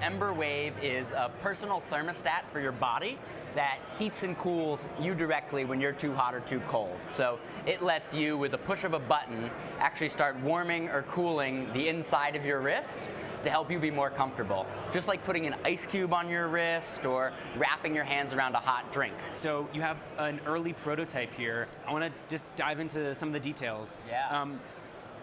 Embr Wave is a personal thermostat for your body that heats and cools you directly when you're too hot or too cold. So it lets you, with a push of a button, actually start warming or cooling the inside of your wrist to help you be more comfortable. Just like putting an ice cube on your wrist or wrapping your hands around a hot drink. So you have an early prototype here. I want to just dive into some of the details. Yeah.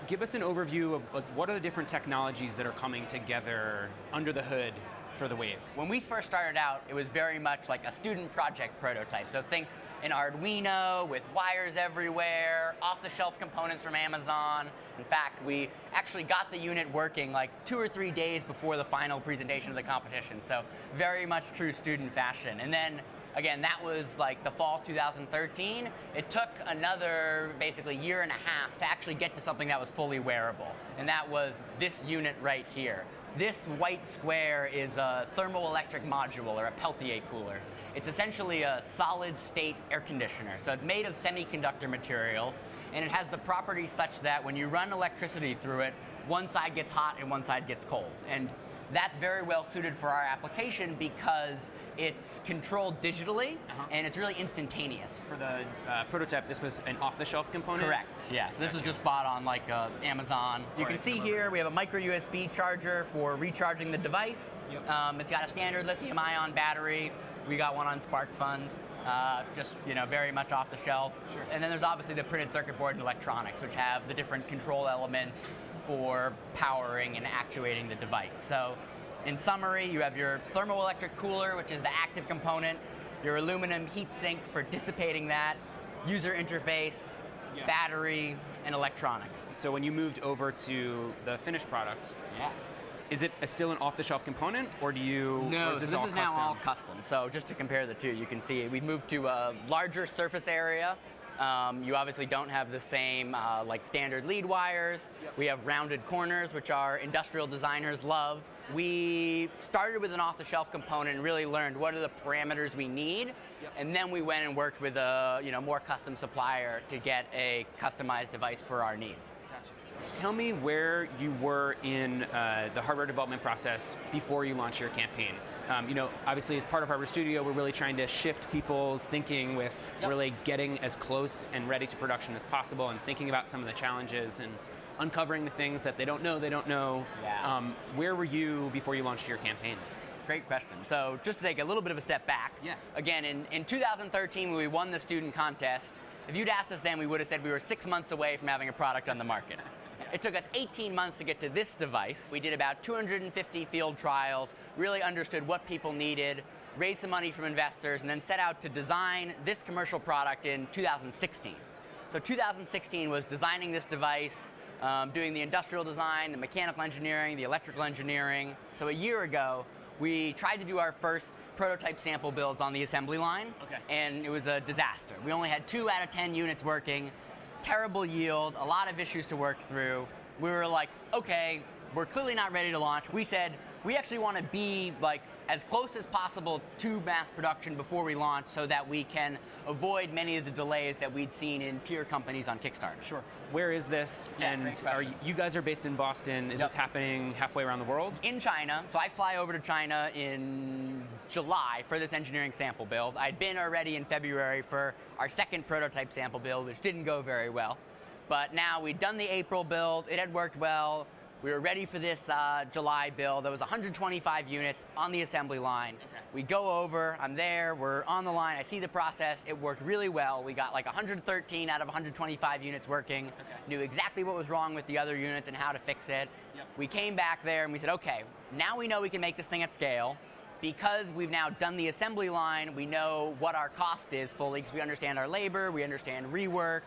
Give us an overview of what are the different technologies that are coming together under the hood for the Wave. When we first started out, it was very much like a student project prototype. So think an Arduino with wires everywhere, off-the-shelf components from Amazon. In fact, we actually got the unit working like 2 or 3 days before the final presentation of the competition. So very much true student fashion. And then again, that was like the fall 2013. It took another basically year and a half to actually get to something that was fully wearable. And that was this unit right here. This white square is a thermoelectric module, or a Peltier cooler. It's essentially a solid state air conditioner. So it's made of semiconductor materials, and it has the properties such that when you run electricity through it, one side gets hot and one side gets cold. And that's very well suited for our application because it's controlled digitally and it's really instantaneous. For the prototype, this was an off-the-shelf component? Correct, yeah. So this was just bought on like Amazon. You can see here we have a micro USB charger for recharging the device. Yep. It's got a standard lithium-ion battery. We got one on SparkFund. Just very much off the shelf. Sure. And then there's obviously the printed circuit board and electronics, which have the different control elements for powering and actuating the device. So in summary, you have your thermoelectric cooler, which is the active component, your aluminum heat sink for dissipating that, user interface, battery, and electronics. So when you moved over to the finished product, is it still an off-the-shelf component, or do you? No, is this so all this is custom? now all custom. So just to compare the two, you can see we've moved to a larger surface area. You obviously don't have the same like standard lead wires. Yep. We have rounded corners, which our industrial designers love. We started with an off-the-shelf component and really learned what are the parameters we need, and then we went and worked with a more custom supplier to get a customized device for our needs. Gotcha. Tell me where you were in the hardware development process before you launched your campaign. Obviously as part of Hardware Studio, we're really trying to shift people's thinking with really getting as close and ready to production as possible and thinking about some of the challenges and uncovering the things that they don't know. Yeah. Where were you before you launched your campaign? Great question. So just to take a little bit of a step back, again, in 2013 when we won the student contest, if you'd asked us then, we would have said we were 6 months away from having a product on the market. It took us 18 months to get to this device. We did about 250 field trials, really understood what people needed, raised some money from investors, and then set out to design this commercial product in 2016. So 2016 was designing this device, doing the industrial design, the mechanical engineering, the electrical engineering. So a year ago, we tried to do our first prototype sample builds on the assembly line, and it was a disaster. We only had 2 out of 10 units working, terrible yield, a lot of issues to work through. We were like, okay, we're clearly not ready to launch. We said, we actually want to be like as close as possible to mass production before we launch so that we can avoid many of the delays that we'd seen in peer companies on Kickstarter. Sure. Where is this? Yeah, and you guys are based in Boston. Is this happening halfway around the world? In China. So I fly over to China in July for this engineering sample build. I'd been already in February for our second prototype sample build, which didn't go very well. But now we'd done the April build. It had worked well. We were ready for this July build. There was 125 units on the assembly line. We go over, I'm there, we're on the line, I see the process, it worked really well. We got like 113 out of 125 units working, knew exactly what was wrong with the other units and how to fix it. We came back there and we said, okay, now we know we can make this thing at scale. Because we've now done the assembly line, we know what our cost is fully, because we understand our labor, we understand rework,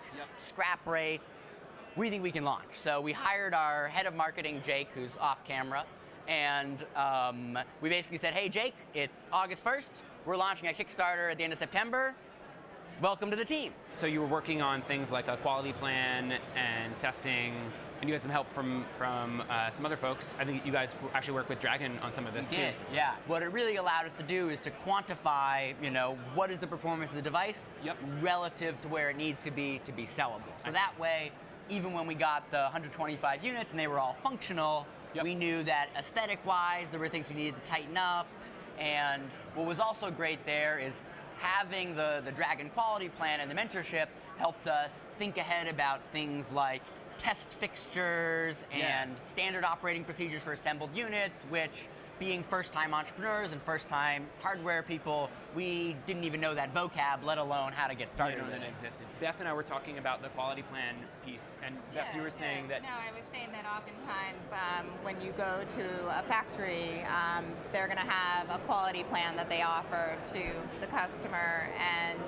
scrap rates. We think we can launch. So we hired our head of marketing, Jake, who's off camera, and we basically said, hey, Jake, it's August 1st. We're launching a Kickstarter at the end of September. Welcome to the team. So you were working on things like a quality plan and testing, and you had some help from some other folks. I think you guys actually work with Dragon on some of this too. Yeah. What it really allowed us to do is to quantify, what is the performance of the device relative to where it needs to be sellable. So that way, even when we got the 125 units and they were all functional, Yep. We knew that aesthetic-wise, there were things we needed to tighten up. And what was also great there is having the Dragon quality plan and the mentorship helped us think ahead about things like test fixtures and standard operating procedures for assembled units, which, being first-time entrepreneurs and first-time hardware people, we didn't even know that vocab, let alone how to get started with it. It existed. Beth and I were talking about the quality plan piece, and Beth, you were saying that... No, I was saying that oftentimes when you go to a factory, they're going to have a quality plan that they offer to the customer, and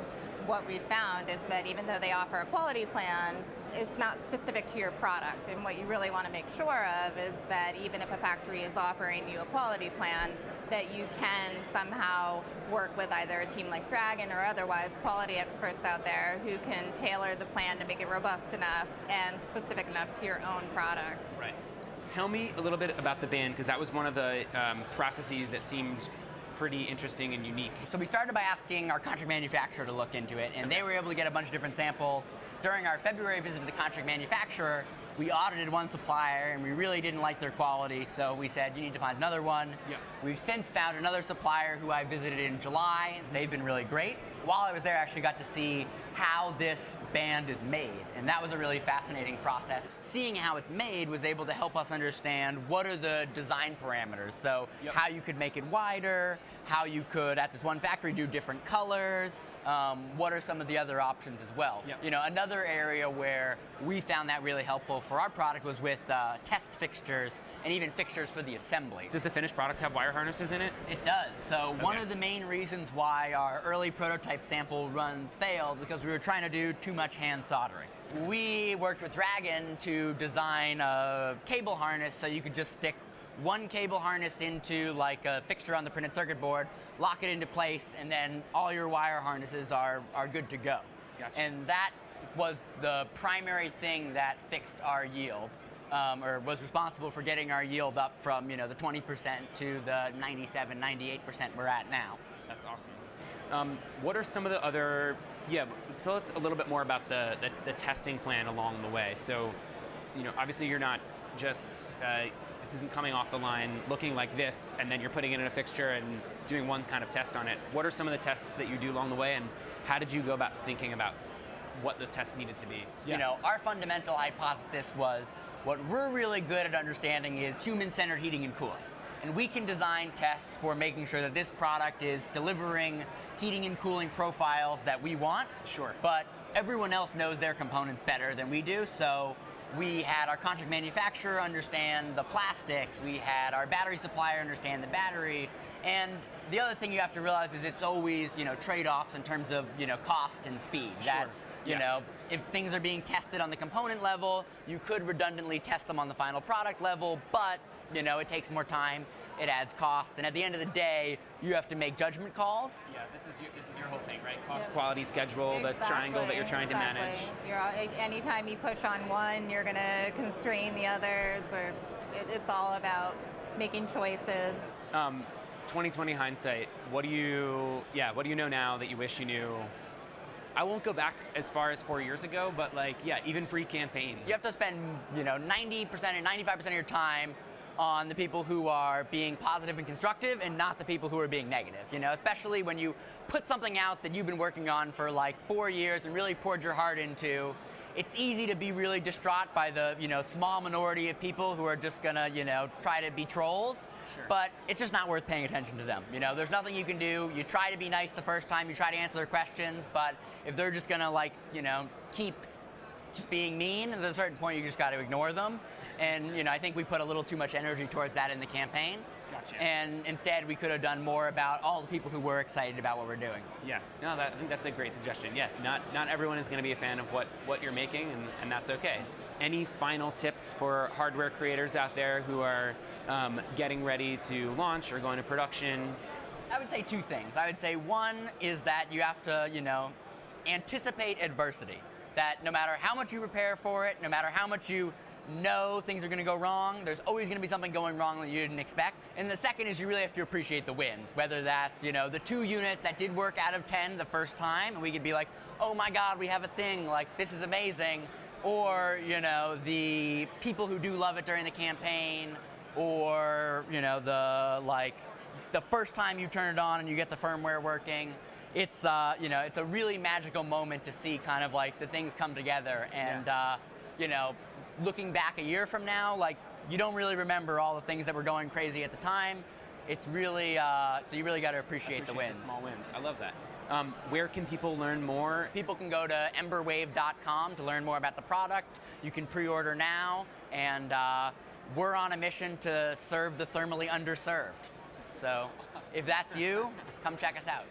what we found is that even though they offer a quality plan, it's not specific to your product. And what you really want to make sure of is that even if a factory is offering you a quality plan, that you can somehow work with either a team like Dragon or otherwise quality experts out there who can tailor the plan to make it robust enough and specific enough to your own product. Right. Tell me a little bit about the band, because that was one of the processes that seemed pretty interesting and unique. So we started by asking our contract manufacturer to look into it, and they were able to get a bunch of different samples. During our February visit to the contract manufacturer, we audited one supplier and we really didn't like their quality, so we said, you need to find another one. Yep. We've since found another supplier who I visited in July. They've been really great. While I was there, I actually got to see how this band is made, and that was a really fascinating process. Seeing how it's made was able to help us understand what are the design parameters, so how you could make it wider, how you could, at this one factory, do different colors, what are some of the other options as well. Yep. You know, another area where we found that really helpful for our product was with test fixtures and even fixtures for the assembly. Does the finished product have wire harnesses in it? It does. So one of the main reasons why our early prototype sample runs failed is because we were trying to do too much hand soldering. We worked with Dragon to design a cable harness so you could just stick one cable harness into like a fixture on the printed circuit board, lock it into place, and then all your wire harnesses are good to go. Gotcha. And that was the primary thing that fixed our yield, or was responsible for getting our yield up from the 20% to the 97, 98% we're at now. That's awesome. What are some of the other, tell us a little bit more about the testing plan along the way. So, obviously you're not just, this isn't coming off the line looking like this, and then you're putting it in a fixture and doing one kind of test on it. What are some of the tests that you do along the way, and how did you go about thinking about what those tests needed to be? Our fundamental hypothesis was what we're really good at understanding is human-centered heating and cooling. And we can design tests for making sure that this product is delivering heating and cooling profiles that we want. Sure. But everyone else knows their components better than we do, so we had our contract manufacturer understand the plastics, we had our battery supplier understand the battery, and the other thing you have to realize is it's always, trade-offs in terms of, cost and speed. Sure. That, if things are being tested on the component level, you could redundantly test them on the final product level, but, it takes more time, it adds cost, and at the end of the day, you have to make judgment calls. Yeah, this is your whole thing, right? Cost, quality, schedule, the triangle that you're trying to manage. Anytime you push on one, you're going to constrain the others, or it's all about making choices. 2020 hindsight, what do you know now that you wish you knew? I won't go back as far as 4 years ago, but even pre-campaign. You have to spend, 90% and 95% of your time on the people who are being positive and constructive and not the people who are being negative, especially when you put something out that you've been working on for 4 years and really poured your heart into. It's easy to be really distraught by the, small minority of people who are just gonna, try to be trolls. Sure. But it's just not worth paying attention to them. There's nothing you can do. You try to be nice the first time, you try to answer their questions, but if they're just gonna keep just being mean, at a certain point you just gotta ignore them. And I think we put a little too much energy towards that in the campaign. Gotcha. And instead we could have done more about all the people who were excited about what we're doing. Yeah, no, I think that's a great suggestion. Yeah, not everyone is gonna be a fan of what you're making, and that's okay. Any final tips for hardware creators out there who are getting ready to launch or going to production? I would say two things. I would say one is that you have to, anticipate adversity. That no matter how much you prepare for it, no matter how much you know things are going to go wrong, there's always going to be something going wrong that you didn't expect. And the second is you really have to appreciate the wins, whether that's, the 2 units that did work out of 10 the first time, and we could be like, oh my God, we have a thing, this is amazing. Or, the people who do love it during the campaign, or the first time you turn it on and you get the firmware working. It's it's a really magical moment to see kind of like the things come together, and looking back a year from now, like you don't really remember all the things that were going crazy at the time. It's really so you really got to appreciate the wins. The small wins. I love that. Where can people learn more? People can go to emberwave.com to learn more about the product. You can pre-order now, and we're on a mission to serve the thermally underserved. So if that's you, come check us out.